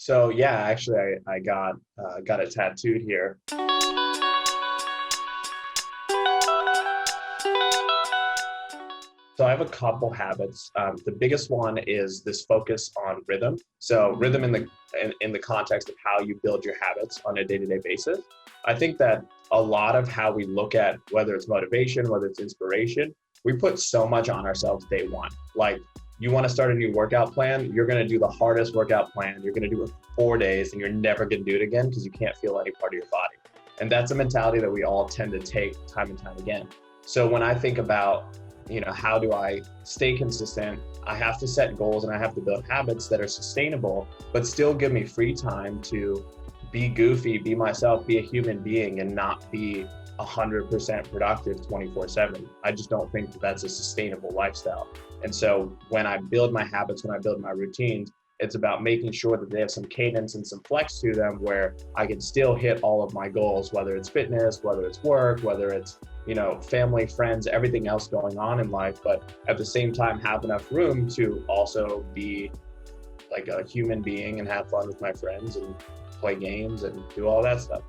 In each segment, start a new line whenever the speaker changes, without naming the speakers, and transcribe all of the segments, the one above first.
So yeah, actually, I got it tattooed here. So I have a couple habits. The biggest one is this focus on rhythm. So rhythm in the context of how you build your habits on a day-to-day basis. I think that a lot of how we look at whether it's motivation, whether it's inspiration, we put so much on ourselves day one. Like you want to start a new workout plan, you're going to do the hardest workout plan. You're going to do it for 4 days, and you're never going to do it again because you can't feel any part of your body. And that's a mentality that we all tend to take time and time again. So when I think about how do I stay consistent? I have to set goals and I have to build habits that are sustainable, but still give me free time to be goofy, be myself, be a human being, and not be 100% productive 24/7. I just don't think that that's a sustainable lifestyle. And so when I build my habits, when I build my routines, it's about making sure that they have some cadence and some flex to them where I can still hit all of my goals, whether it's fitness, whether it's work, whether it's family, friends, everything else going on in life, but at the same time have enough room to also be like a human being and have fun with my friends and play games and do all that stuff.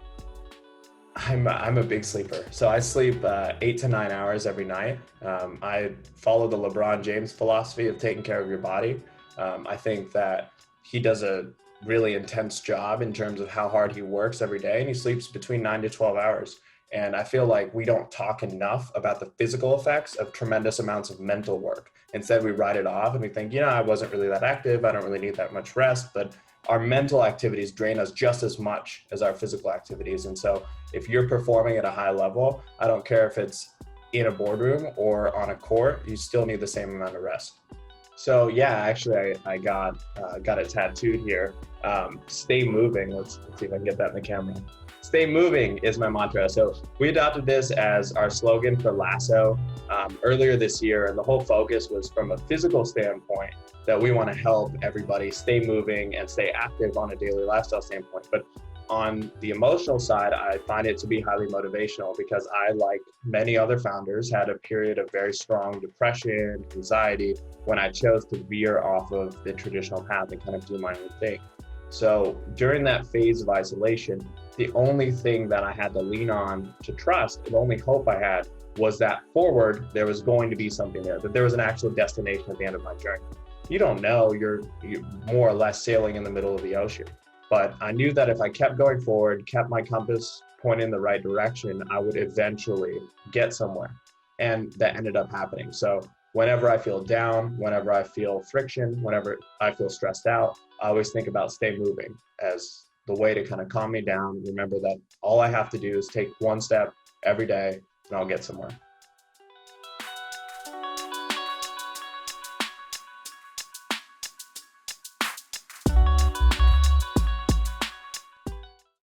I'm a big sleeper. So I sleep 8 to 9 hours every night. I follow the LeBron James philosophy of taking care of your body. I think that he does a really intense job in terms of how hard he works every day, and he sleeps between 9 to 12 hours. And I feel like we don't talk enough about the physical effects of tremendous amounts of mental work. Instead, we write it off and we think, I wasn't really that active. I don't really need that much rest. But our mental activities drain us just as much as our physical activities. And so if you're performing at a high level, I don't care if it's in a boardroom or on a court, you still need the same amount of rest. So yeah, actually, I got it tattooed here. Stay moving. Let's see if I can get that in the camera. Stay moving is my mantra. So we adopted this as our slogan for Lasso earlier this year. And the whole focus was from a physical standpoint that we want to help everybody stay moving and stay active on a daily lifestyle standpoint. But on the emotional side, I find it to be highly motivational because I, like many other founders, had a period of very strong depression, anxiety, when I chose to veer off of the traditional path and kind of do my own thing. So during that phase of isolation, the only thing that I had to lean on to trust, the only hope I had was that forward, there was going to be something there, that there was an actual destination at the end of my journey. You don't know, you're more or less sailing in the middle of the ocean. But I knew that if I kept going forward, kept my compass pointing in the right direction, I would eventually get somewhere. And that ended up happening. So whenever I feel down, whenever I feel friction, whenever I feel stressed out, I always think about stay moving as the way to kind of calm me down. Remember that all I have to do is take one step every day and I'll get somewhere.